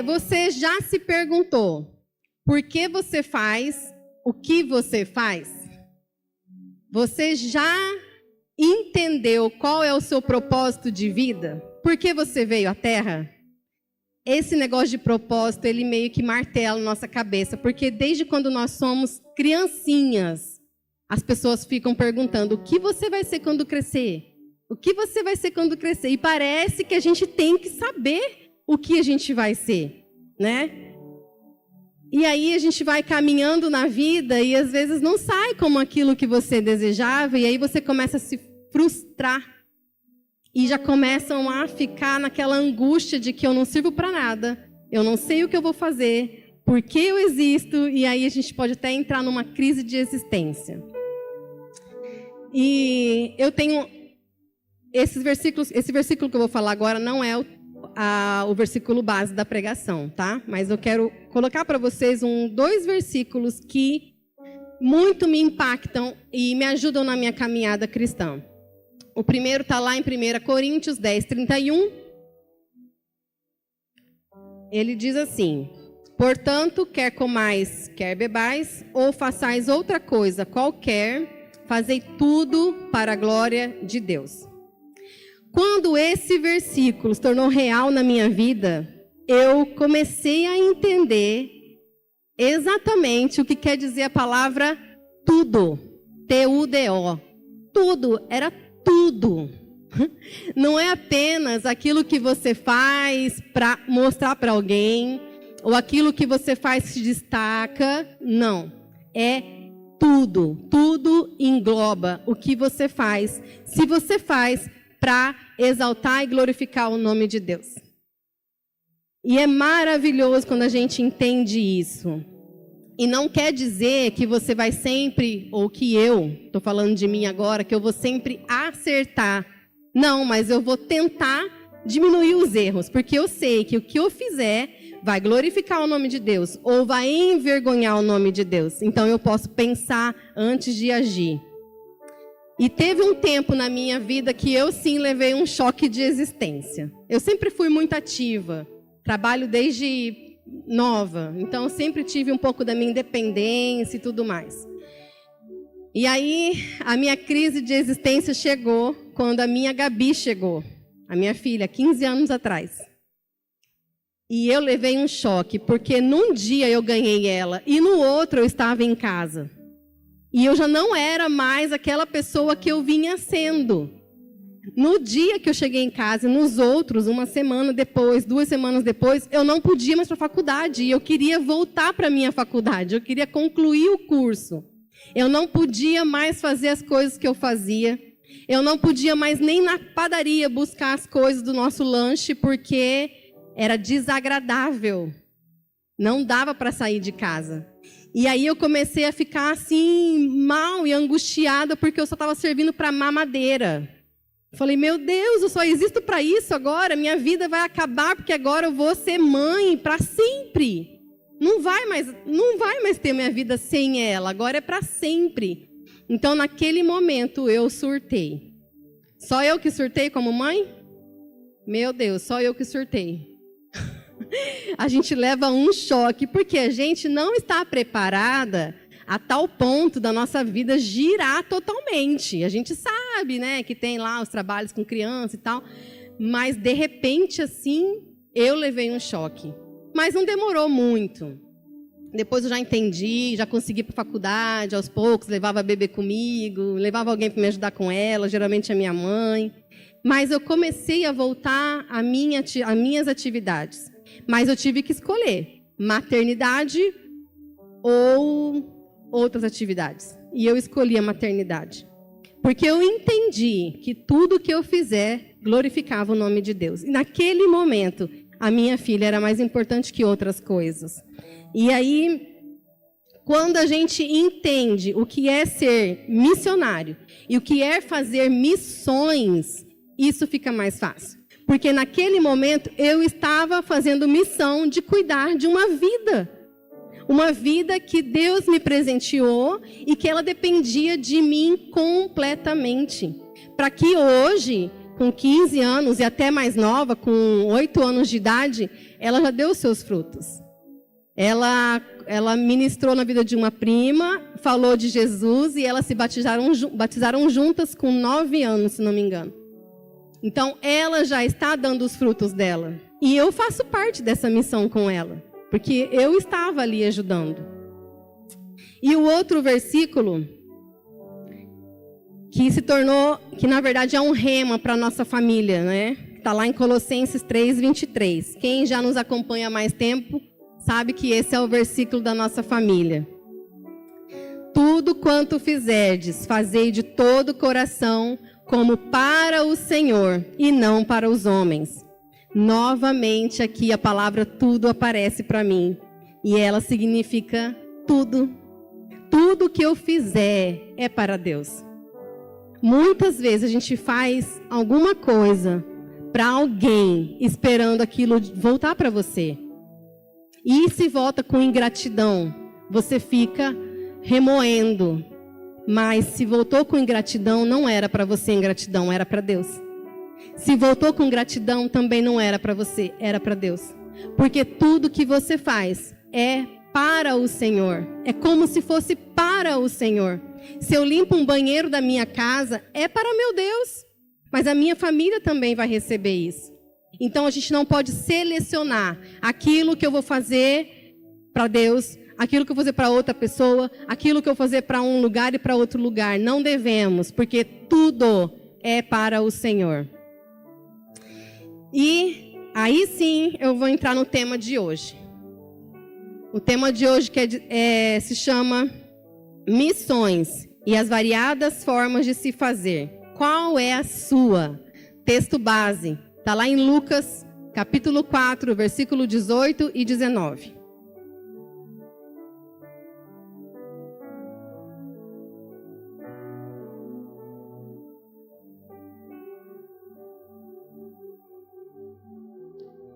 Você já se perguntou por que você faz o que você faz? Você já entendeu qual é o seu propósito de vida? Por que você veio à Terra? Esse negócio de propósito, ele meio que martela na nossa cabeça, porque desde quando nós somos criancinhas, as pessoas ficam perguntando: o que você vai ser quando crescer? O que você vai ser quando crescer? E parece que a gente tem que saber o que a gente vai ser, né? E aí a gente vai caminhando na vida e às vezes não sai como aquilo que você desejava, e aí você começa a se frustrar. E já começam a ficar naquela angústia de que eu não sirvo para nada, eu não sei o que eu vou fazer, por que eu existo, e aí a gente pode até entrar numa crise de existência. E eu tenho esse versículo que eu vou falar agora não é o versículo base da pregação, tá? Mas eu quero colocar para vocês dois versículos que muito me impactam e me ajudam na minha caminhada cristã. O primeiro está lá em 1 Coríntios 10, 31. Ele diz assim: portanto, quer comais, quer bebais, ou façais outra coisa qualquer, fazei tudo para a glória de Deus. Quando esse versículo se tornou real na minha vida, eu comecei a entender exatamente o que quer dizer a palavra tudo. T-U-D-O. Tudo, era tudo. Não é apenas aquilo que você faz para mostrar para alguém, ou aquilo que você faz se destaca. Não. É tudo. Tudo engloba o que você faz. Se você faz para exaltar e glorificar o nome de Deus. E é maravilhoso quando a gente entende isso. E não quer dizer que você vai sempre, ou que eu, estou falando de mim agora, que eu vou sempre acertar. Não, mas eu vou tentar diminuir os erros, porque eu sei que o que eu fizer vai glorificar o nome de Deus, ou vai envergonhar o nome de Deus. Então eu posso pensar antes de agir. E teve um tempo na minha vida que eu sim levei um choque de existência. Eu sempre fui muito ativa, trabalho desde nova, então eu sempre tive um pouco da minha independência e tudo mais. E aí a minha crise de existência chegou quando a minha Gabi chegou, a minha filha, 15 anos atrás. E eu levei um choque, porque num dia eu ganhei ela e no outro eu estava em casa. E eu já não era mais aquela pessoa que eu vinha sendo. No dia que eu cheguei em casa, e nos outros, uma semana depois, 2 semanas depois, eu não podia mais para a faculdade. E eu queria voltar para a minha faculdade, eu queria concluir o curso. Eu não podia mais fazer as coisas que eu fazia. Eu não podia mais nem na padaria buscar as coisas do nosso lanche, porque era desagradável. Não dava para sair de casa. E aí eu comecei a ficar assim, mal e angustiada, porque eu só estava servindo para mamadeira. Falei, meu Deus, eu só existo para isso agora, minha vida vai acabar, porque agora eu vou ser mãe para sempre. Não vai mais ter minha vida sem ela, agora é para sempre. Então, naquele momento, eu surtei. Só eu que surtei como mãe? Meu Deus, só eu que surtei. A gente leva um choque, porque a gente não está preparada a tal ponto da nossa vida girar totalmente. A gente sabe, né, que tem lá os trabalhos com criança e tal, mas de repente, assim, eu levei um choque. Mas não demorou muito. Depois eu já entendi, já consegui ir para a faculdade, aos poucos, levava a bebê comigo, levava alguém para me ajudar com ela, geralmente a minha mãe. Mas eu comecei a voltar às minhas atividades. Mas eu tive que escolher maternidade ou outras atividades. E eu escolhi a maternidade. Porque eu entendi que tudo que eu fizer glorificava o nome de Deus. E naquele momento, a minha filha era mais importante que outras coisas. E aí, quando a gente entende o que é ser missionário e o que é fazer missões, isso fica mais fácil. Porque naquele momento eu estava fazendo missão de cuidar de uma vida. Uma vida que Deus me presenteou e que ela dependia de mim completamente. Para que hoje com 15 anos e até mais nova, com 8 anos de idade, ela já deu os seus frutos. Ela ministrou na vida de uma prima, falou de Jesus e elas se batizaram juntas com 9 anos, se não me engano. Então, ela já está dando os frutos dela. E eu faço parte dessa missão com ela, porque eu estava ali ajudando. E o outro versículo, que se tornou, que na verdade é um rema para a nossa família, né? Está lá em Colossenses 3:23. Quem já nos acompanha há mais tempo sabe que esse é o versículo da nossa família. Tudo quanto fizerdes, fazei de todo o coração, como para o Senhor e não para os homens. Novamente aqui a palavra tudo aparece para mim. E ela significa tudo. Tudo que eu fizer é para Deus. Muitas vezes a gente faz alguma coisa para alguém esperando aquilo voltar para você. E se volta com ingratidão, você fica remoendo. Mas se voltou com ingratidão, não era para você ingratidão, era para Deus. Se voltou com gratidão, também não era para você, era para Deus. Porque tudo que você faz é para o Senhor. É como se fosse para o Senhor. Se eu limpo um banheiro da minha casa, é para meu Deus. Mas a minha família também vai receber isso. Então a gente não pode selecionar aquilo que eu vou fazer para Deus, aquilo que eu vou fazer para outra pessoa, aquilo que eu vou fazer para um lugar e para outro lugar. Não devemos, porque tudo é para o Senhor. E aí sim eu vou entrar no tema de hoje. O tema de hoje se chama Missões e as variadas formas de se fazer. Qual é a sua? Texto base. Está lá em Lucas, capítulo 4, versículo 18 e 19.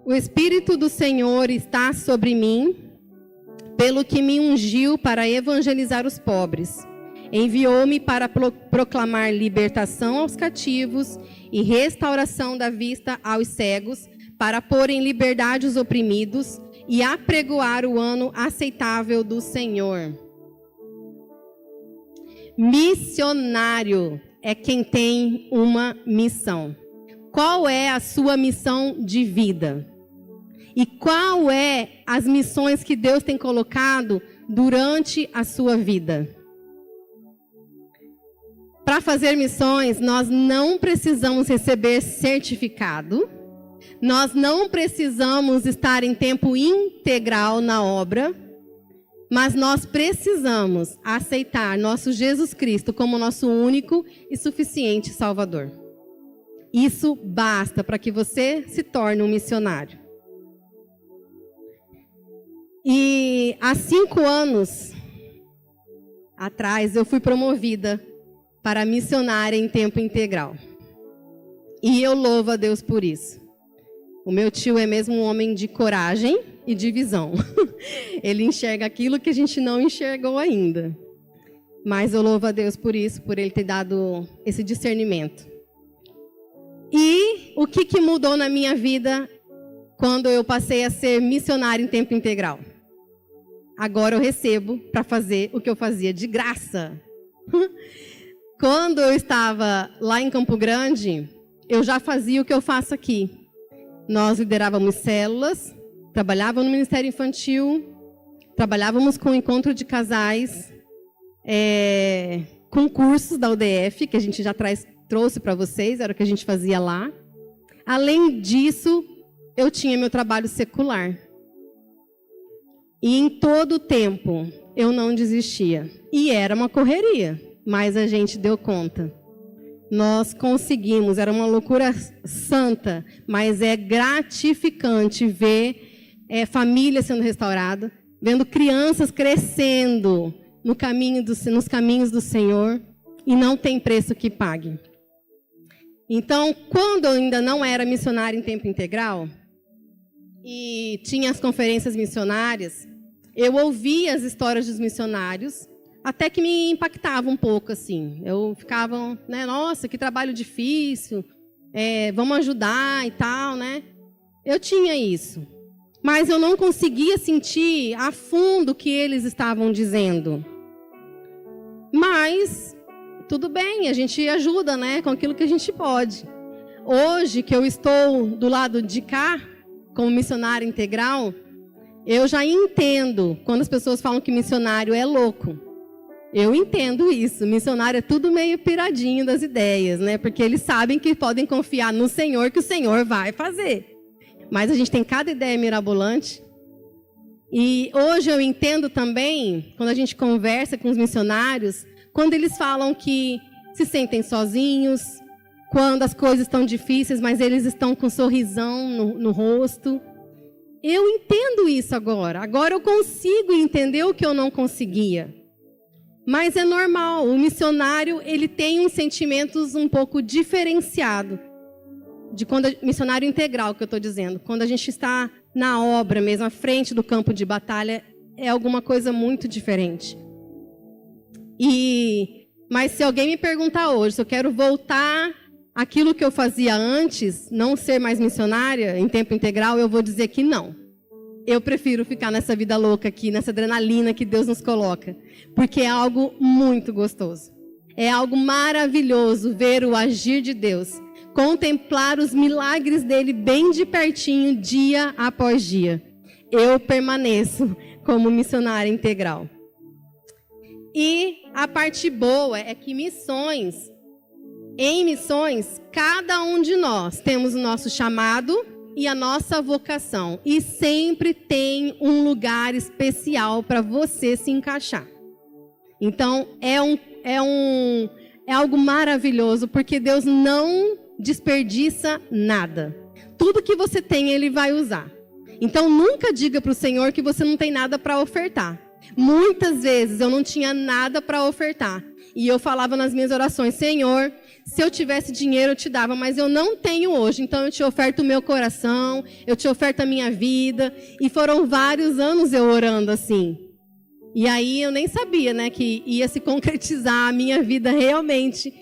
O Espírito do Senhor está sobre mim, pelo que me ungiu para evangelizar os pobres. Enviou-me para proclamar libertação aos cativos e restauração da vista aos cegos, para pôr em liberdade os oprimidos e apregoar o ano aceitável do Senhor. Missionário é quem tem uma missão. Qual é a sua missão de vida? E qual é as missões que Deus tem colocado durante a sua vida? Para fazer missões, nós não precisamos receber certificado, nós não precisamos estar em tempo integral na obra, mas nós precisamos aceitar nosso Jesus Cristo como nosso único e suficiente Salvador. Isso basta para que você se torne um missionário. E há 5 anos atrás eu fui promovida para missionária em tempo integral. E eu louvo a Deus por isso. O meu tio é mesmo um homem de coragem e de visão. Ele enxerga aquilo que a gente não enxergou ainda. Mas eu louvo a Deus por isso, por ele ter dado esse discernimento. E o que mudou na minha vida quando eu passei a ser missionária em tempo integral? Agora eu recebo para fazer o que eu fazia de graça. Quando eu estava lá em Campo Grande, eu já fazia o que eu faço aqui. Nós liderávamos células, trabalhávamos no Ministério Infantil, trabalhávamos com encontro de casais, com cursos da UDF, que a gente já trouxe para vocês, era o que a gente fazia lá. Além disso, eu tinha meu trabalho secular. E em todo o tempo, eu não desistia. E era uma correria. Mas a gente deu conta. Nós conseguimos, era uma loucura santa, mas é gratificante ver família sendo restaurada, vendo crianças crescendo nos caminhos do Senhor, e não tem preço que pague. Então, quando eu ainda não era missionária em tempo integral, e tinha as conferências missionárias, eu ouvia as histórias dos missionários, até que me impactava um pouco, assim. Eu ficava, nossa, que trabalho difícil. vamos ajudar e tal, né? Eu tinha isso. Mas eu não conseguia sentir a fundo o que eles estavam dizendo. Mas, tudo bem, a gente ajuda, né? Com aquilo que a gente pode. Hoje, que eu estou do lado de cá, como missionária integral, eu já entendo quando as pessoas falam que missionário é louco. Eu entendo isso. Missionário é tudo meio piradinho das ideias, né? Porque eles sabem que podem confiar no Senhor, que o Senhor vai fazer. Mas a gente tem cada ideia mirabolante. E hoje eu entendo também, quando a gente conversa com os missionários, quando eles falam que se sentem sozinhos, quando as coisas estão difíceis, mas eles estão com um sorrisão no rosto. Eu entendo isso agora. Agora eu consigo entender o que eu não conseguia. Mas é normal. O missionário, ele tem uns sentimentos um pouco diferenciados. Missionário integral, que eu estou dizendo. Quando a gente está na obra mesmo, à frente do campo de batalha, é alguma coisa muito diferente. Mas se alguém me perguntar hoje, se eu quero voltar aquilo que eu fazia antes, não ser mais missionária em tempo integral, eu vou dizer que não. Eu prefiro ficar nessa vida louca aqui, nessa adrenalina que Deus nos coloca, porque é algo muito gostoso. É algo maravilhoso ver o agir de Deus, contemplar os milagres dele bem de pertinho, dia após dia. Eu permaneço como missionária integral. E a parte boa é que em missões, cada um de nós temos o nosso chamado e a nossa vocação. E sempre tem um lugar especial para você se encaixar. Então, é algo maravilhoso, porque Deus não desperdiça nada. Tudo que você tem, Ele vai usar. Então, nunca diga para o Senhor que você não tem nada para ofertar. Muitas vezes eu não tinha nada para ofertar. E eu falava nas minhas orações: Senhor, se eu tivesse dinheiro eu te dava, mas eu não tenho hoje. Então eu te oferto o meu coração, eu te oferto a minha vida. E foram vários anos eu orando assim. E aí eu nem sabia, né, que ia se concretizar a minha vida realmente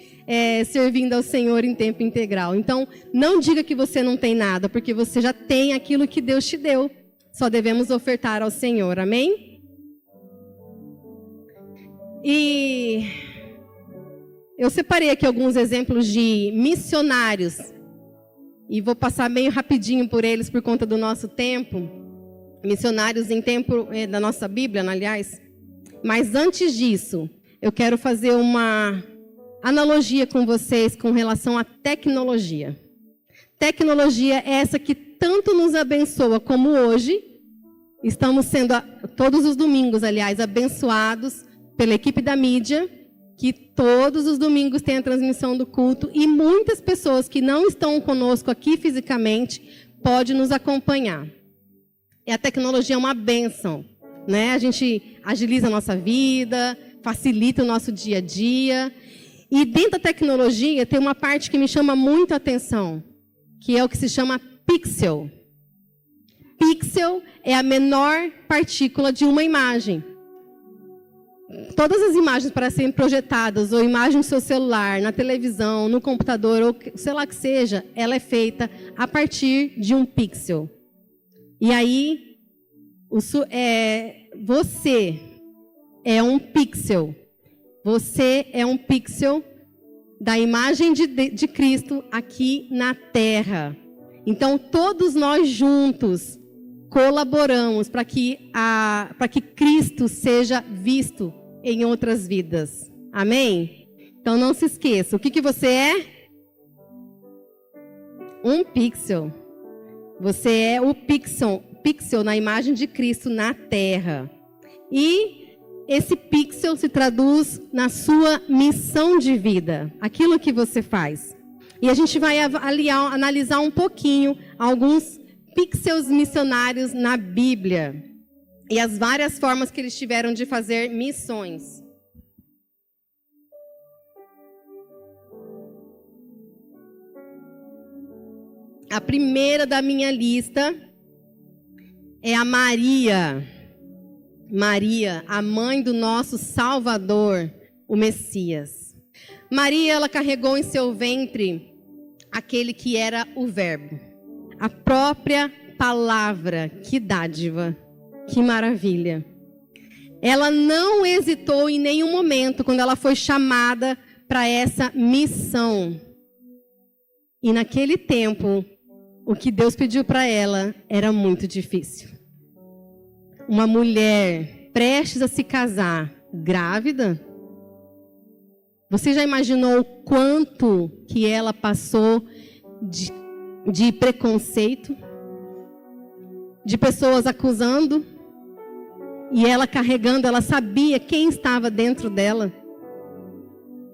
servindo ao Senhor em tempo integral. Então, não diga que você não tem nada, porque você já tem aquilo que Deus te deu. Só devemos ofertar ao Senhor, amém? E eu separei aqui alguns exemplos de missionários. E vou passar meio rapidinho por eles por conta do nosso tempo. Missionários em tempo da nossa Bíblia, aliás. Mas antes disso, eu quero fazer uma analogia com vocês com relação à tecnologia. Tecnologia é essa que tanto nos abençoa, como hoje estamos sendo, todos os domingos, aliás, abençoados pela equipe da mídia, que todos os domingos tem a transmissão do culto, e muitas pessoas que não estão conosco aqui fisicamente podem nos acompanhar. E a tecnologia é uma bênção, né? A gente agiliza a nossa vida, facilita o nosso dia a dia. E dentro da tecnologia tem uma parte que me chama muito a atenção, que é o que se chama pixel. Pixel é a menor partícula de uma imagem. Todas as imagens para serem projetadas, ou imagem do seu celular, na televisão, no computador, ou sei lá que seja, ela é feita a partir de um pixel. E aí, você é um pixel. Você é um pixel da imagem de Cristo aqui na Terra. Então, todos nós juntos colaboramos para que Cristo seja visto em outras vidas. Amém? Então, não se esqueça. O que você é? Um pixel. Você é o pixel na imagem de Cristo na Terra. E esse pixel se traduz na sua missão de vida, aquilo que você faz. E a gente vai analisar um pouquinho alguns pixels missionários na Bíblia e as várias formas que eles tiveram de fazer missões. A primeira da minha lista é a Maria. Maria, a mãe do nosso Salvador, o Messias. Maria, ela carregou em seu ventre aquele que era o Verbo, a própria palavra. Que dádiva, que maravilha. Ela não hesitou em nenhum momento quando ela foi chamada para essa missão. E naquele tempo, o que Deus pediu para ela era muito difícil. Uma mulher prestes a se casar, grávida. Você já imaginou o quanto que ela passou de preconceito? De pessoas acusando? E ela carregando, ela sabia quem estava dentro dela.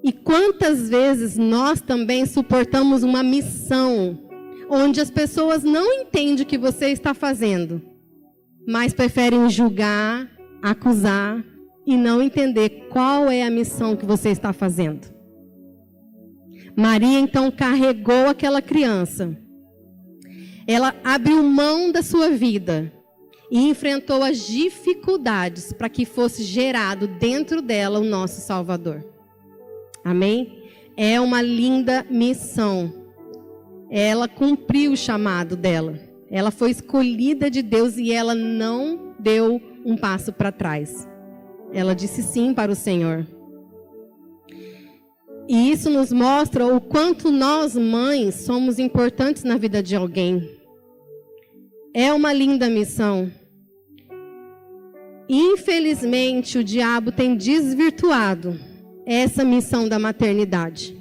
E quantas vezes nós também suportamos uma missão onde as pessoas não entendem o que você está fazendo, mas preferem julgar, acusar e não entender qual é a missão que você está fazendo. Maria então carregou aquela criança. Ela abriu mão da sua vida e enfrentou as dificuldades para que fosse gerado dentro dela o nosso Salvador. Amém? É uma linda missão. Ela cumpriu o chamado dela. Ela foi escolhida de Deus e ela não deu um passo para trás. Ela disse sim para o Senhor. E isso nos mostra o quanto nós, mães, somos importantes na vida de alguém. É uma linda missão. Infelizmente, o diabo tem desvirtuado essa missão da maternidade.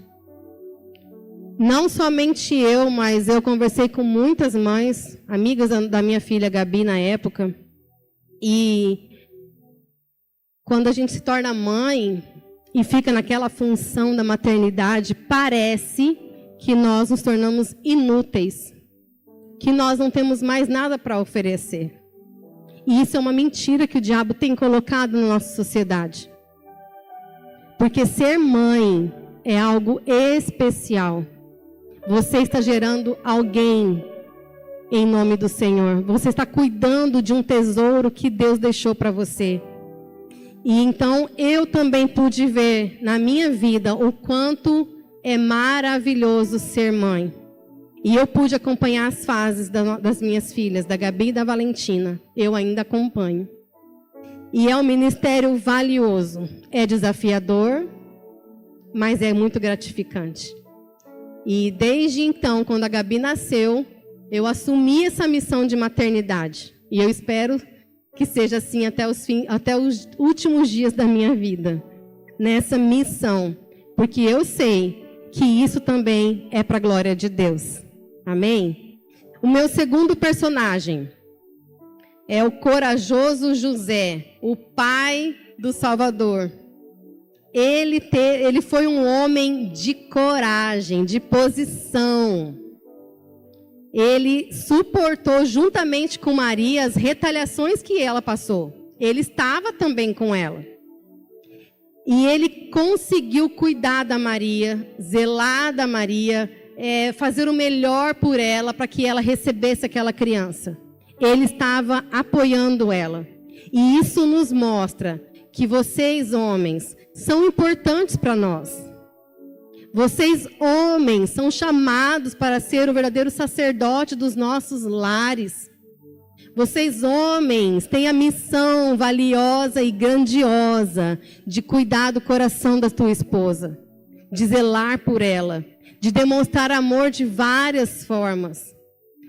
Não somente eu, mas eu conversei com muitas mães, amigas da minha filha Gabi na época. E quando a gente se torna mãe e fica naquela função da maternidade, parece que nós nos tornamos inúteis, que nós não temos mais nada para oferecer. E isso é uma mentira que o diabo tem colocado na nossa sociedade. Porque ser mãe é algo especial. Você está gerando alguém em nome do Senhor. Você está cuidando de um tesouro que Deus deixou para você. E então eu também pude ver na minha vida o quanto é maravilhoso ser mãe. E eu pude acompanhar as fases das minhas filhas, da Gabi e da Valentina. Eu ainda acompanho. E é um ministério valioso. É desafiador, mas é muito gratificante. E desde então, quando a Gabi nasceu, eu assumi essa missão de maternidade. E eu espero que seja assim até os últimos dias da minha vida. Nessa missão. Porque eu sei que isso também é para a glória de Deus. Amém? O meu segundo personagem é o corajoso José, o pai do Salvador. Ele foi um homem de coragem, de posição. Ele suportou juntamente com Maria as retaliações que ela passou. Ele estava também com ela. E ele conseguiu cuidar da Maria, zelar da Maria, fazer o melhor por ela para que ela recebesse aquela criança. Ele estava apoiando ela. E isso nos mostra que vocês, homens, são importantes para nós. Vocês, homens, são chamados para ser o verdadeiro sacerdote dos nossos lares. Vocês, homens, têm a missão valiosa e grandiosa de cuidar do coração da tua esposa, de zelar por ela, de demonstrar amor de várias formas,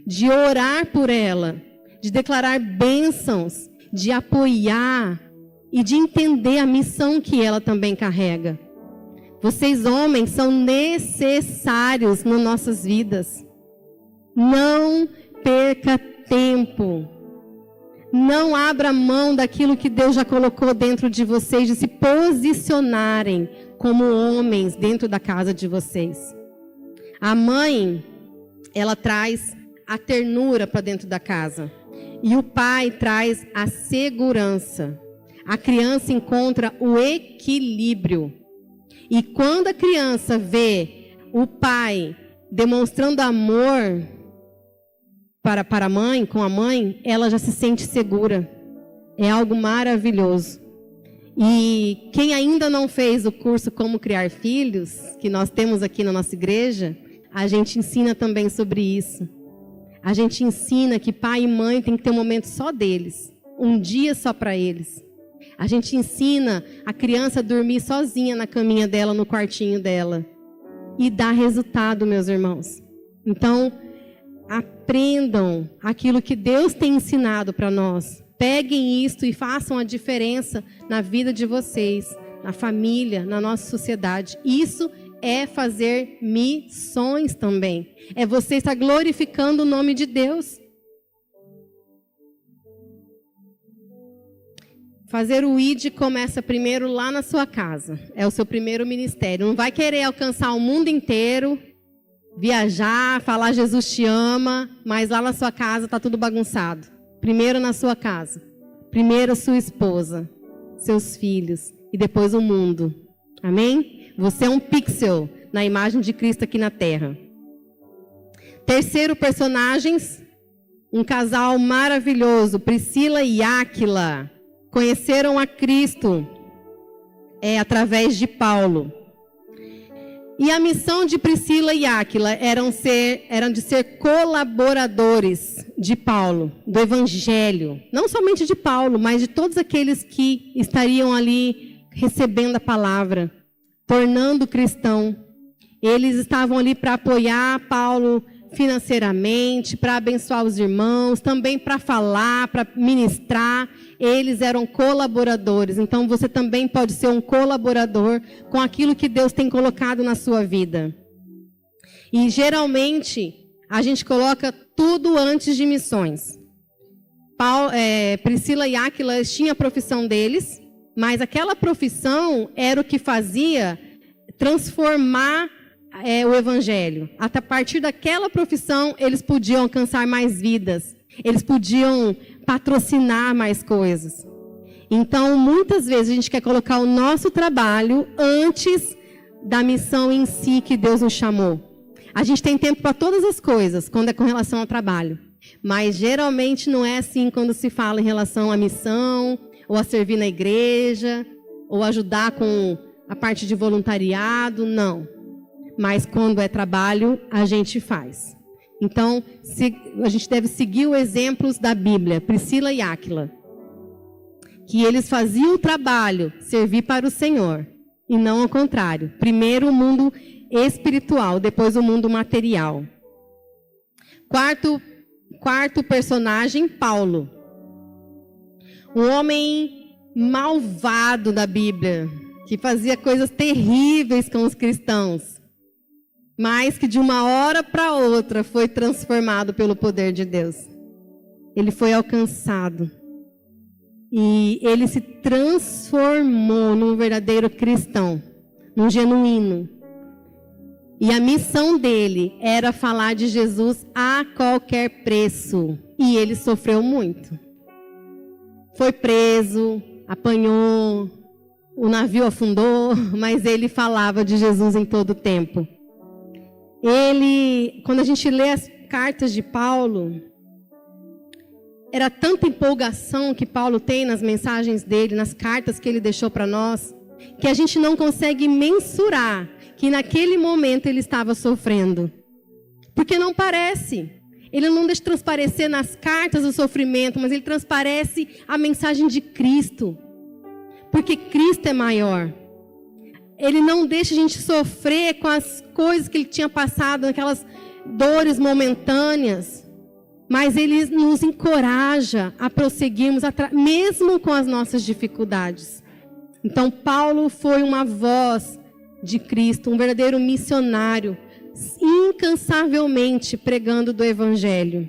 de orar por ela, de declarar bênçãos, de apoiar e de entender a missão que ela também carrega. Vocês, homens, são necessários nas nossas vidas. Não perca tempo. Não abra mão daquilo que Deus já colocou dentro de vocês, de se posicionarem como homens dentro da casa de vocês. A mãe, ela traz a ternura para dentro da casa. E o pai traz a segurança. A criança encontra o equilíbrio. E quando a criança vê o pai demonstrando amor para a mãe, com a mãe, ela já se sente segura. É algo maravilhoso. E quem ainda não fez o curso Como Criar Filhos, que nós temos aqui na nossa igreja, a gente ensina também sobre isso. A gente ensina que pai e mãe tem que ter um momento só deles, um dia só para eles. A gente ensina a criança a dormir sozinha na caminha dela, no quartinho dela. E dá resultado, meus irmãos. Então, aprendam aquilo que Deus tem ensinado para nós. Peguem isto e façam a diferença na vida de vocês, na família, na nossa sociedade. Isso é fazer missões também. É você estar glorificando o nome de Deus. Fazer o ID começa primeiro lá na sua casa. É o seu primeiro ministério. Não vai querer alcançar o mundo inteiro, viajar, falar Jesus te ama, mas lá na sua casa está tudo bagunçado. Primeiro na sua casa. Primeiro a sua esposa, seus filhos e depois o mundo. Amém? Você é um pixel na imagem de Cristo aqui na Terra. Terceiro personagens, um casal maravilhoso, Priscila e Áquila. Conheceram a Cristo através de Paulo. E a missão de Priscila e Áquila eram de ser colaboradores de Paulo, do Evangelho. Não somente de Paulo, mas de todos aqueles que estariam ali recebendo a palavra, tornando cristão. Eles estavam ali para apoiar Paulo financeiramente, para abençoar os irmãos, também para falar, para ministrar. Eles eram colaboradores. Então, você também pode ser um colaborador com aquilo que Deus tem colocado na sua vida. E, geralmente, a gente coloca tudo antes de missões. Priscila e Áquila tinham a profissão deles, mas aquela profissão era o que fazia transformar o Evangelho. Até a partir daquela profissão, eles podiam alcançar mais vidas. Eles podiam patrocinar mais coisas. Então, muitas vezes, a gente quer colocar o nosso trabalho antes da missão em si que Deus nos chamou. A gente tem tempo para todas as coisas, quando é com relação ao trabalho. Mas, geralmente, não é assim quando se fala em relação à missão, ou a servir na igreja, ou ajudar com a parte de voluntariado, não. Mas quando é trabalho, a gente faz. Então, a gente deve seguir os exemplos da Bíblia, Priscila e Áquila. Que eles faziam o trabalho, servir para o Senhor, e não ao contrário. Primeiro o mundo espiritual, depois o mundo material. Quarto personagem, Paulo. Um homem malvado da Bíblia, que fazia coisas terríveis com os cristãos, mas que de uma hora para outra foi transformado pelo poder de Deus. Ele foi alcançado. E ele se transformou num verdadeiro cristão, num genuíno. E a missão dele era falar de Jesus a qualquer preço. E ele sofreu muito. Foi preso, apanhou, o navio afundou, mas ele falava de Jesus em todo o tempo. Quando a gente lê as cartas de Paulo, era tanta empolgação que Paulo tem nas mensagens dele, nas cartas que ele deixou para nós, que a gente não consegue mensurar que naquele momento ele estava sofrendo. Porque não parece. Ele não deixa transparecer nas cartas o sofrimento, mas ele transparece a mensagem de Cristo. Porque Cristo é maior. Ele não deixa a gente sofrer com as coisas que ele tinha passado, aquelas dores momentâneas. Mas ele nos encoraja a prosseguirmos, mesmo com as nossas dificuldades. Então, Paulo foi uma voz de Cristo, um verdadeiro missionário, incansavelmente pregando do Evangelho.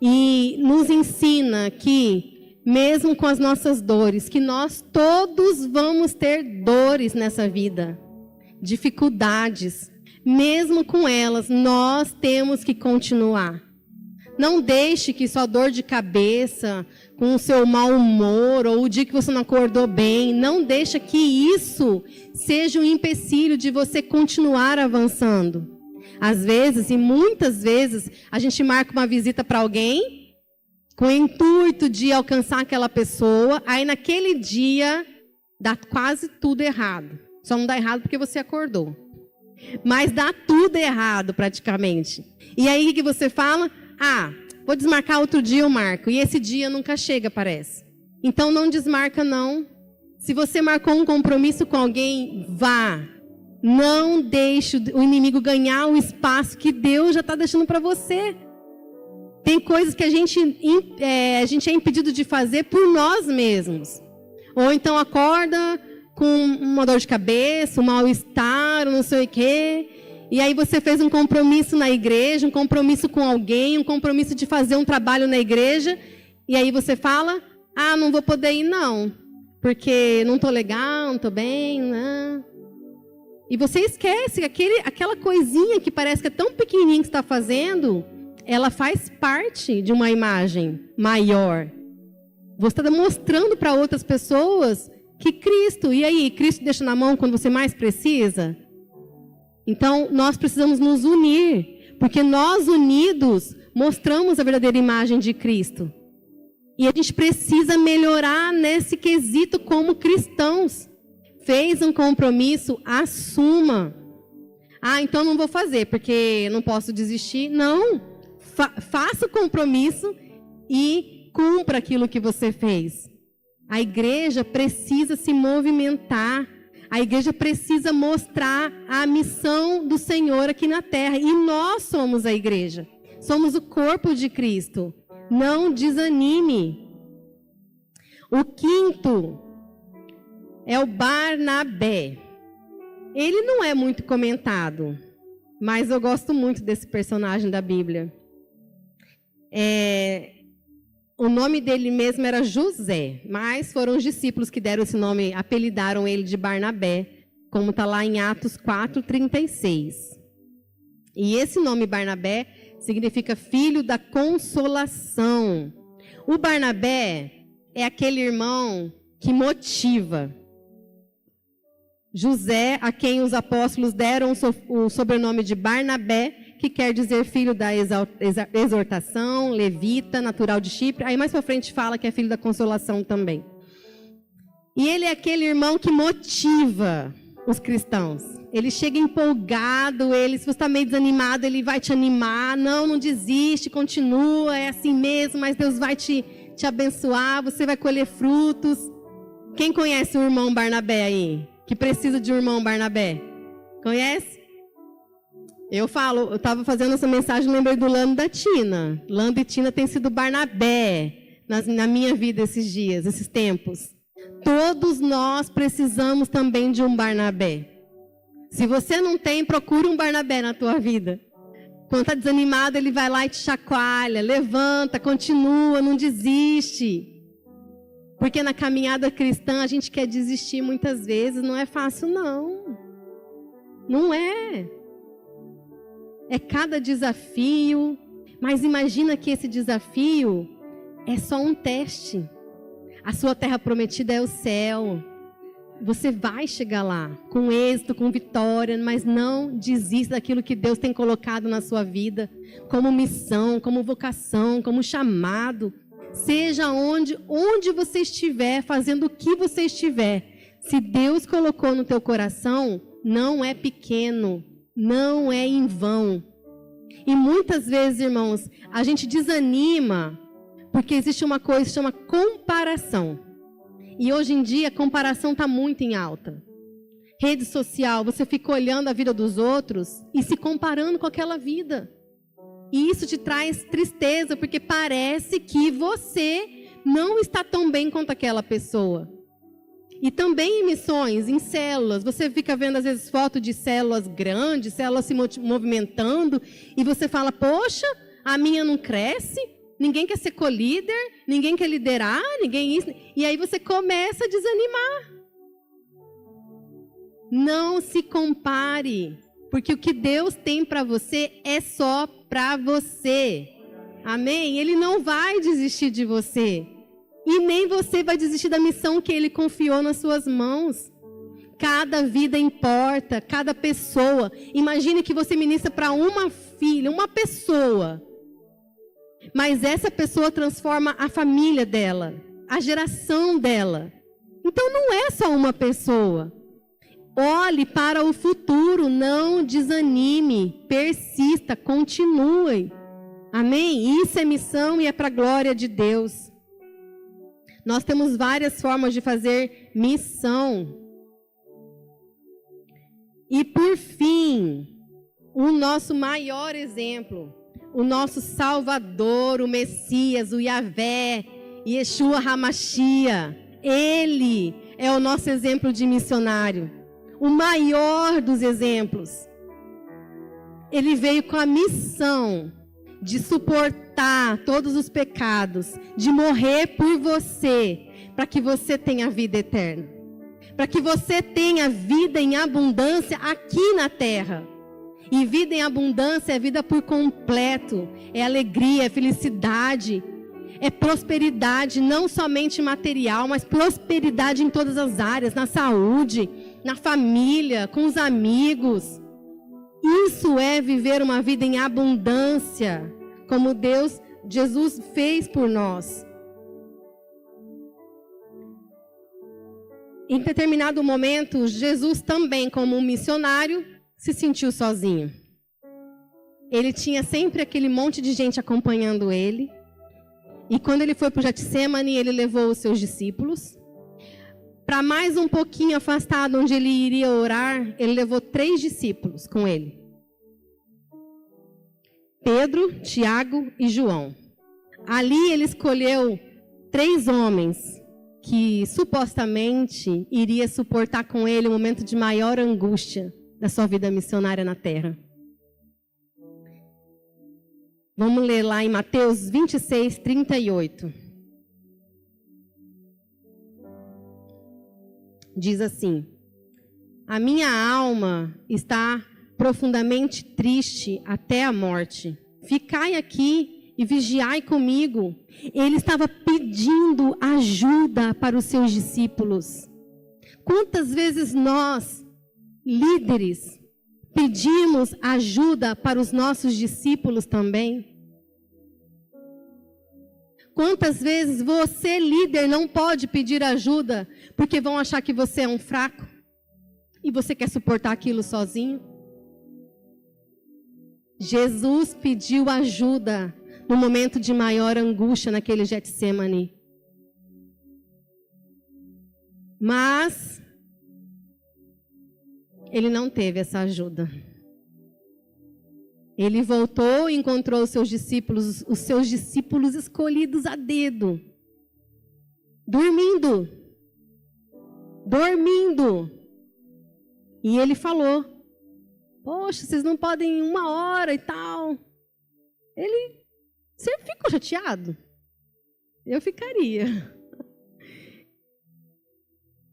E nos ensina que, mesmo com as nossas dores, que nós todos vamos ter dores nessa vida, dificuldades. Mesmo com elas, nós temos que continuar. Não deixe que sua dor de cabeça, com o seu mau humor, ou o dia que você não acordou bem, não deixe que isso seja um empecilho de você continuar avançando. Às vezes, e muitas vezes, a gente marca uma visita para alguém, com o intuito de alcançar aquela pessoa, aí naquele dia dá quase tudo errado. Só não dá errado porque você acordou. Mas dá tudo errado praticamente. E aí o que você fala? Vou desmarcar outro dia, eu marco. E esse dia nunca chega, parece. Então não desmarca não. Se você marcou um compromisso com alguém, vá. Não deixe o inimigo ganhar o espaço que Deus já está deixando para você. Tem coisas que a gente é impedido de fazer por nós mesmos. Ou então acorda com uma dor de cabeça, um mal-estar, não sei o quê. E aí você fez um compromisso na igreja, um compromisso com alguém, um compromisso de fazer um trabalho na igreja. E aí você fala, não vou poder ir não. Porque não estou legal, não estou bem, né? E você esquece que aquela coisinha que parece que é tão pequenininha que você está fazendo, ela faz parte de uma imagem maior. Você está mostrando para outras pessoas que Cristo, e aí, Cristo deixa na mão quando você mais precisa? Então, nós precisamos nos unir, porque nós unidos mostramos a verdadeira imagem de Cristo. E a gente precisa melhorar nesse quesito como cristãos. Fez um compromisso, assuma. Então não vou fazer, porque não posso desistir. Não, faça o compromisso e cumpra aquilo que você fez. A igreja precisa se movimentar. A igreja precisa mostrar a missão do Senhor aqui na terra. E nós somos a igreja. Somos o corpo de Cristo. Não desanime. O quinto é o Barnabé. Ele não é muito comentado, mas eu gosto muito desse personagem da Bíblia. O nome dele mesmo era José, mas foram os discípulos que deram esse nome, apelidaram ele de Barnabé, como está lá em Atos 4:36. E esse nome Barnabé significa filho da consolação. O Barnabé é aquele irmão que motiva. José, a quem os apóstolos deram o sobrenome de Barnabé, que quer dizer filho da exortação, levita, natural de Chipre. Aí mais para frente fala que é filho da consolação também. E ele é aquele irmão que motiva os cristãos. Ele chega empolgado, se você está meio desanimado, ele vai te animar. Não desiste, continua, é assim mesmo, mas Deus vai te abençoar, você vai colher frutos. Quem conhece o irmão Barnabé aí? Que precisa de um irmão Barnabé? Conhece? Eu estava fazendo essa mensagem, lembrei do Lando e da Tina. Lando e Tina têm sido Barnabé na minha vida esses dias, esses tempos. Todos nós precisamos também de um Barnabé. Se você não tem, procure um Barnabé na tua vida. Quando está desanimado, ele vai lá e te chacoalha, levanta, continua, não desiste. Porque na caminhada cristã a gente quer desistir muitas vezes, não é fácil não. Não é. É cada desafio, mas imagina que esse desafio é só um teste. A sua terra prometida é o céu. Você vai chegar lá com êxito, com vitória, mas não desista daquilo que Deus tem colocado na sua vida, como missão, como vocação, como chamado. Seja onde você estiver, fazendo o que você estiver. Se Deus colocou no teu coração, não é pequeno, não é em vão. E muitas vezes, irmãos, a gente desanima porque existe uma coisa que se chama comparação. E hoje em dia a comparação está muito em alta. Rede social, você fica olhando a vida dos outros e se comparando com aquela vida. E isso te traz tristeza, porque parece que você não está tão bem quanto aquela pessoa. E também em missões, em células, você fica vendo às vezes fotos de células grandes, células se movimentando, e você fala, poxa, a minha não cresce, ninguém quer ser co-líder, ninguém quer liderar, ninguém isso. E aí você começa a desanimar. Não se compare, porque o que Deus tem para você é só para você. Amém? Ele não vai desistir de você. E nem você vai desistir da missão que Ele confiou nas suas mãos. Cada vida importa, cada pessoa. Imagine que você ministra para uma filha, uma pessoa. Mas essa pessoa transforma a família dela, a geração dela. Então não é só uma pessoa. Olhe para o futuro, não desanime, persista, continue. Amém? Isso é missão e é para a glória de Deus. Nós temos várias formas de fazer missão. E por fim, o nosso maior exemplo, o nosso Salvador, o Messias, o Yahvé, Yeshua HaMashiach, Ele é o nosso exemplo de missionário, o maior dos exemplos. Ele veio com a missão de suportar todos os pecados, de morrer por você, para que você tenha vida eterna, para que você tenha vida em abundância aqui na terra. E vida em abundância é vida por completo, é alegria, é felicidade, é prosperidade, não somente material, mas prosperidade em todas as áreas, na saúde, na família, com os amigos. Isso é viver uma vida em abundância, como Jesus fez por nós. Em determinado momento, Jesus também, como um missionário, se sentiu sozinho. Ele tinha sempre aquele monte de gente acompanhando ele. E quando ele foi para o Getsemane, ele levou os seus discípulos. Para mais um pouquinho afastado, onde ele iria orar, ele levou 3 discípulos com ele. Pedro, Tiago e João. Ali ele escolheu 3 homens que supostamente iria suportar com ele o momento de maior angústia da sua vida missionária na terra. Vamos ler lá em Mateus 26, 38. Diz assim: a minha alma está profundamente triste até a morte. Ficai aqui e vigiai comigo. Ele estava pedindo ajuda para os seus discípulos. Quantas vezes nós, líderes, pedimos ajuda para os nossos discípulos também? Quantas vezes você, líder, não pode pedir ajuda porque vão achar que você é um fraco e você quer suportar aquilo sozinho? Jesus pediu ajuda no momento de maior angústia naquele Getsemane. Mas ele não teve essa ajuda. Ele voltou e encontrou os seus discípulos escolhidos a dedo, dormindo. E ele falou: poxa, vocês não podem 1 hora e tal. Ele sempre ficou chateado. Eu ficaria.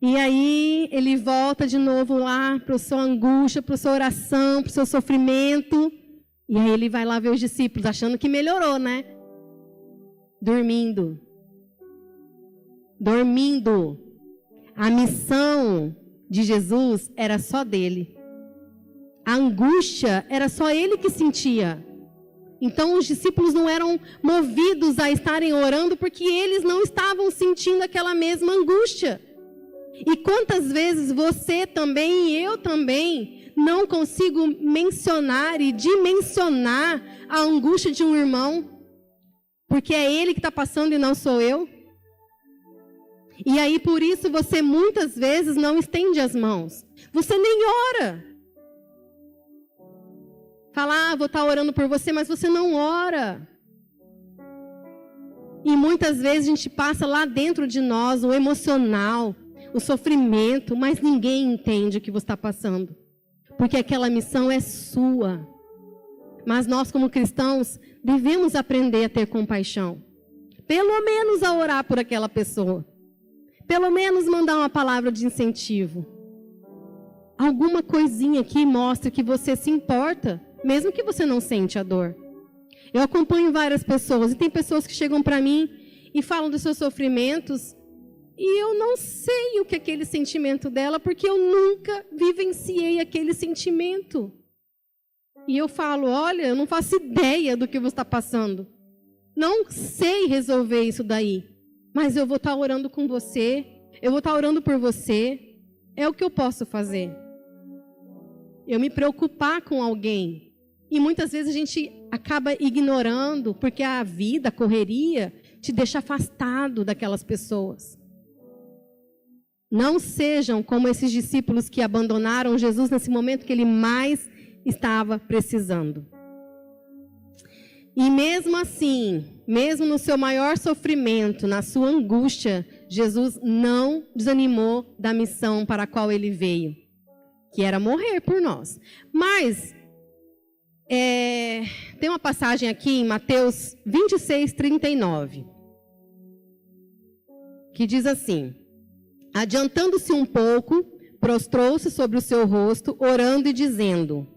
E aí ele volta de novo lá para a sua angústia, para a sua oração, para o seu sofrimento. E aí ele vai lá ver os discípulos, achando que melhorou, né? Dormindo. A missão de Jesus era só dele. A angústia era só ele que sentia. Então os discípulos não eram movidos a estarem orando porque eles não estavam sentindo aquela mesma angústia. E quantas vezes você também e eu também não consigo mencionar e dimensionar a angústia de um irmão, porque é ele que está passando e não sou eu? E aí por isso você muitas vezes não estende as mãos. Você nem ora. Fala, vou estar orando por você, mas você não ora. E muitas vezes a gente passa lá dentro de nós o emocional, o sofrimento, mas ninguém entende o que você está passando. Porque aquela missão é sua. Mas nós, como cristãos, devemos aprender a ter compaixão. Pelo menos a orar por aquela pessoa. Pelo menos mandar uma palavra de incentivo. Alguma coisinha que mostre que você se importa, mesmo que você não sente a dor. Eu acompanho várias pessoas, e tem pessoas que chegam para mim e falam dos seus sofrimentos, e eu não sei o que é aquele sentimento dela, porque eu nunca vivenciei aquele sentimento. E eu falo, olha, eu não faço ideia do que você está passando. Não sei resolver isso daí. Mas eu vou estar orando com você, eu vou estar orando por você. É o que eu posso fazer. eu me preocupar com alguém. E muitas vezes a gente acaba ignorando, porque a vida, a correria, te deixa afastado daquelas pessoas. Não sejam como esses discípulos que abandonaram Jesus nesse momento que ele mais estava precisando. E mesmo assim, mesmo no seu maior sofrimento, na sua angústia, Jesus não desanimou da missão para a qual ele veio, que era morrer por nós. Mas, tem uma passagem aqui em Mateus 26, 39, que diz assim: adiantando-se um pouco, prostrou-se sobre o seu rosto, orando e dizendo: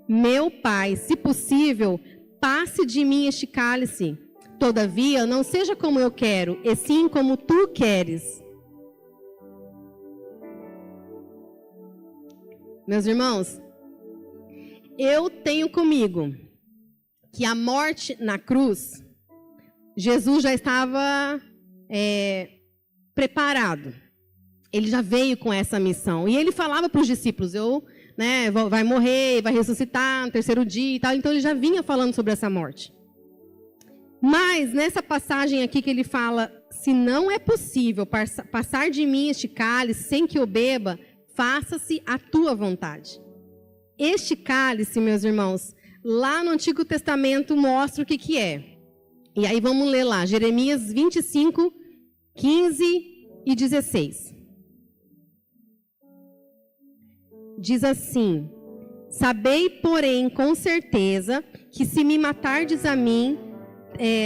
meu Pai, se possível, passe de mim este cálice. Todavia, não seja como eu quero, e sim como tu queres. Meus irmãos, eu tenho comigo que a morte na cruz, Jesus já estava preparado. Ele já veio com essa missão. E ele falava para os discípulos, vai morrer, vai ressuscitar no terceiro dia e tal. Então ele já vinha falando sobre essa morte. Mas nessa passagem aqui que ele fala, se não é possível passar de mim este cálice sem que eu beba, faça-se a tua vontade. Este cálice, meus irmãos, lá no Antigo Testamento mostra o que é. E aí vamos ler lá, Jeremias 25, 15 e 16. Diz assim: sabei, porém, com certeza, que se me matardes a mim,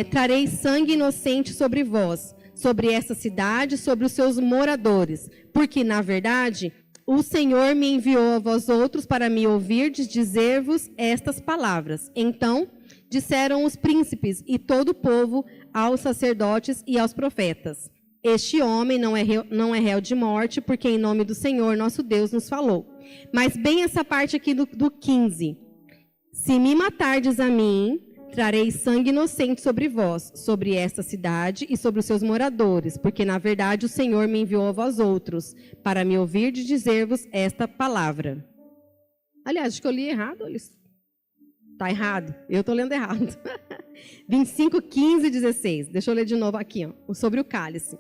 trarei sangue inocente sobre vós, sobre essa cidade, sobre os seus moradores. Porque, na verdade, o Senhor me enviou a vós outros para me ouvirdes dizer-vos estas palavras. Então, disseram os príncipes e todo o povo aos sacerdotes e aos profetas: este homem não é réu de morte, porque em nome do Senhor, nosso Deus, nos falou. Mas bem essa parte aqui do 15. Se me matardes a mim, trarei sangue inocente sobre vós, sobre esta cidade e sobre os seus moradores, porque na verdade o Senhor me enviou a vós outros, para me ouvir de dizer-vos esta palavra. Aliás, acho que eu li errado. Está errado, eu estou lendo errado. 25, 15 e 16. Deixa eu ler de novo aqui, sobre o cálice.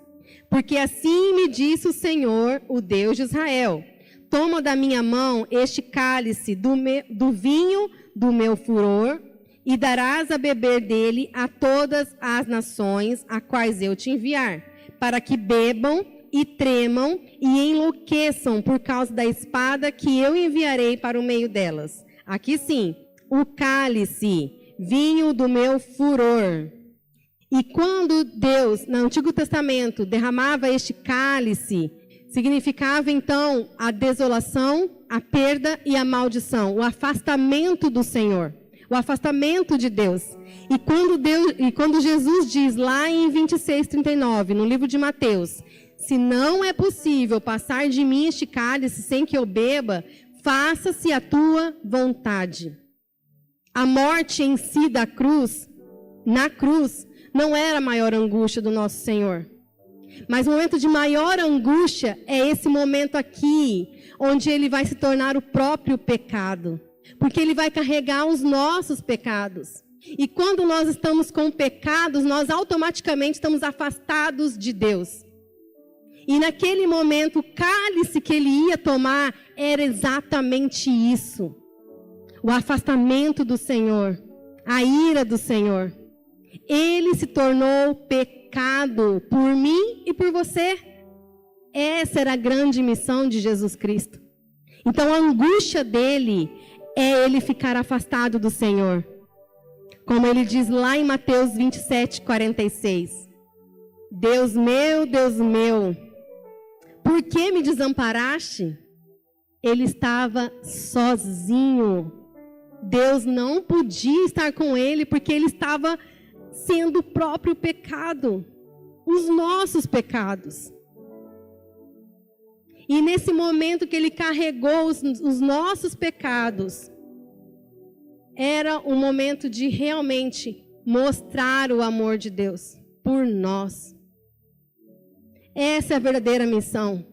Porque assim me disse o Senhor, o Deus de Israel: toma da minha mão este cálice do vinho do meu furor, e darás a beber dele a todas as nações a quais eu te enviar, para que bebam e tremam e enlouqueçam por causa da espada que eu enviarei para o meio delas. Aqui sim, o cálice, vinho do meu furor. E quando Deus, no Antigo Testamento, derramava este cálice, significava então a desolação, a perda e a maldição, o afastamento do Senhor, o afastamento de Deus. E quando Jesus diz lá em 26:39, no livro de Mateus: se não é possível passar de mim este cálice sem que eu beba, faça-se a tua vontade. A morte em si da cruz, na cruz, não era a maior angústia do nosso Senhor. Mas o momento de maior angústia é esse momento aqui, onde ele vai se tornar o próprio pecado. Porque ele vai carregar os nossos pecados. E quando nós estamos com pecados, nós automaticamente estamos afastados de Deus. E naquele momento, o cálice que ele ia tomar era exatamente isso. O afastamento do Senhor, a ira do Senhor. Ele se tornou pecado por mim e por você. Essa era a grande missão de Jesus Cristo. Então a angústia dele é ele ficar afastado do Senhor. Como ele diz lá em Mateus 27:46. Deus meu, por que me desamparaste? Ele estava sozinho. Deus não podia estar com ele porque ele estava sendo o próprio pecado, os nossos pecados. E nesse momento que ele carregou os nossos pecados, era um momento de realmente mostrar o amor de Deus por nós. Essa é a verdadeira missão.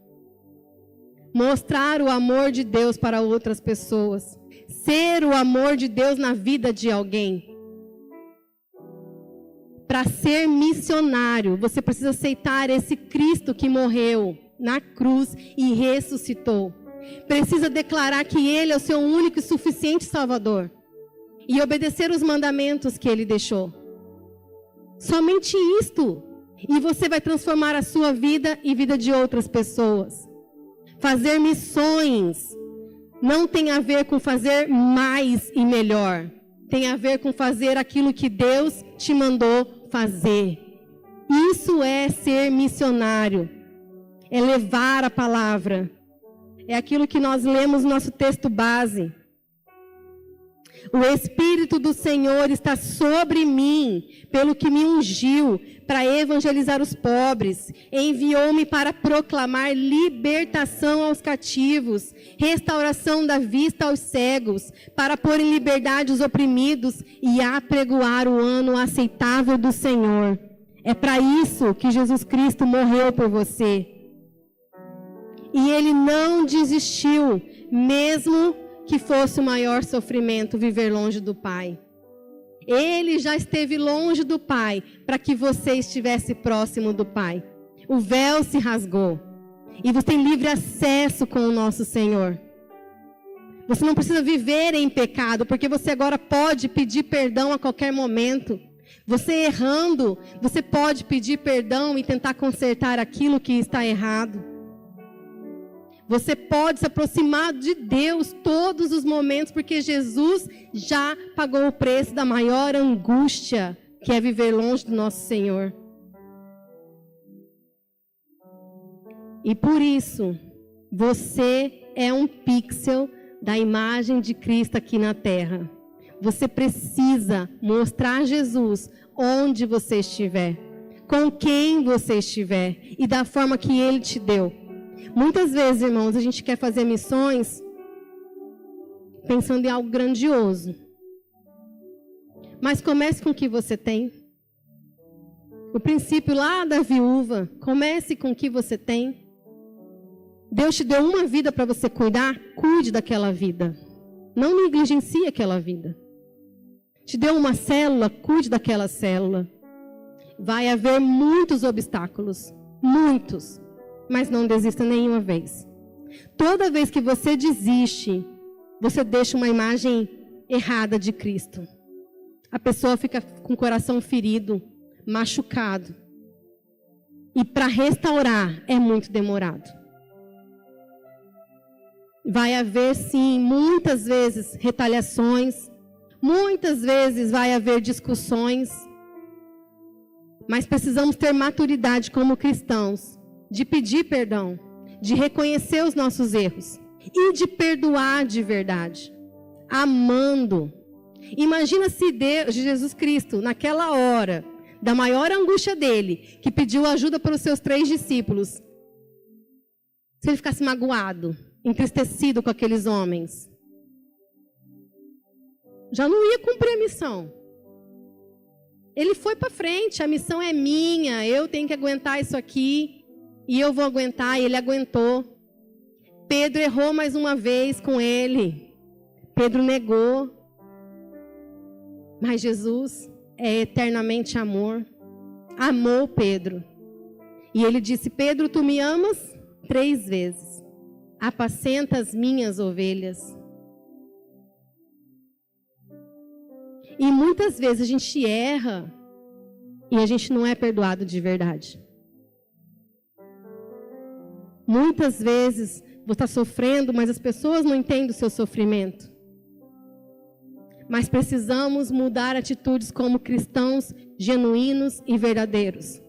Mostrar o amor de Deus para outras pessoas. ser o amor de Deus na vida de alguém. Para ser missionário, você precisa aceitar esse Cristo que morreu na cruz e ressuscitou. Precisa declarar que Ele é o seu único e suficiente Salvador. E obedecer os mandamentos que Ele deixou. Somente isto. E você vai transformar a sua vida e vida de outras pessoas. Fazer missões não tem a ver com fazer mais e melhor. Tem a ver com fazer aquilo que Deus te mandou fazer. Isso é ser missionário. É levar a palavra. É aquilo que nós lemos no nosso texto base. O Espírito do Senhor está sobre mim, pelo que me ungiu para evangelizar os pobres. Enviou-me para proclamar libertação aos cativos, restauração da vista aos cegos, para pôr em liberdade os oprimidos e apregoar o ano aceitável do Senhor. É para isso que Jesus Cristo morreu por você. E Ele não desistiu, mesmo que fosse o maior sofrimento viver longe do Pai. Ele já esteve longe do Pai para que você estivesse próximo do Pai. O véu se rasgou e você tem livre acesso com o nosso Senhor. Você não precisa viver em pecado, porque você agora pode pedir perdão a qualquer momento. Você errando, você pode pedir perdão e tentar consertar aquilo que está errado. Você pode se aproximar de Deus todos os momentos, porque Jesus já pagou o preço da maior angústia, que é viver longe do nosso Senhor. E por isso, você é um pixel da imagem de Cristo aqui na terra. Você precisa mostrar Jesus onde você estiver, com quem você estiver e da forma que Ele te deu. Muitas vezes, irmãos, a gente quer fazer missões pensando em algo grandioso. Mas comece com o que você tem. O princípio lá da viúva, comece com o que você tem. Deus te deu uma vida para você cuidar, cuide daquela vida. Não negligencie aquela vida. Te deu uma célula, cuide daquela célula. Vai haver muitos obstáculos, muitos. Mas não desista nenhuma vez. Toda vez que você desiste, você deixa uma imagem errada de Cristo. A pessoa fica com o coração ferido, machucado. E para restaurar é muito demorado. Vai haver, sim, muitas vezes retaliações, muitas vezes vai haver discussões. Mas precisamos ter maturidade como cristãos, de pedir perdão, de reconhecer os nossos erros e de perdoar de verdade, amando. Imagina se Deus, Jesus Cristo, naquela hora da maior angústia dele, que pediu ajuda para os seus 3 discípulos, se ele ficasse magoado, entristecido com aqueles homens, já não ia cumprir a missão. Ele foi para frente, a missão é minha, eu tenho que aguentar isso aqui. E eu vou aguentar, e ele aguentou. Pedro errou mais uma vez com ele. Pedro negou. Mas Jesus é eternamente amor. Amou Pedro. E ele disse: Pedro, tu me amas 3 vezes. Apacenta as minhas ovelhas. E muitas vezes a gente erra e a gente não é perdoado de verdade. Muitas vezes você está sofrendo, mas as pessoas não entendem o seu sofrimento. Mas precisamos mudar atitudes como cristãos genuínos e verdadeiros.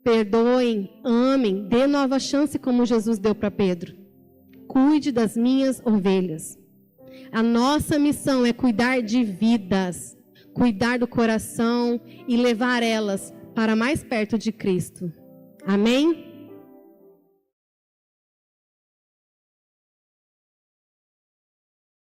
Perdoem, amem, dê nova chance como Jesus deu para Pedro. Cuide das minhas ovelhas. A nossa missão é cuidar de vidas, cuidar do coração e levar elas para mais perto de Cristo. Amém?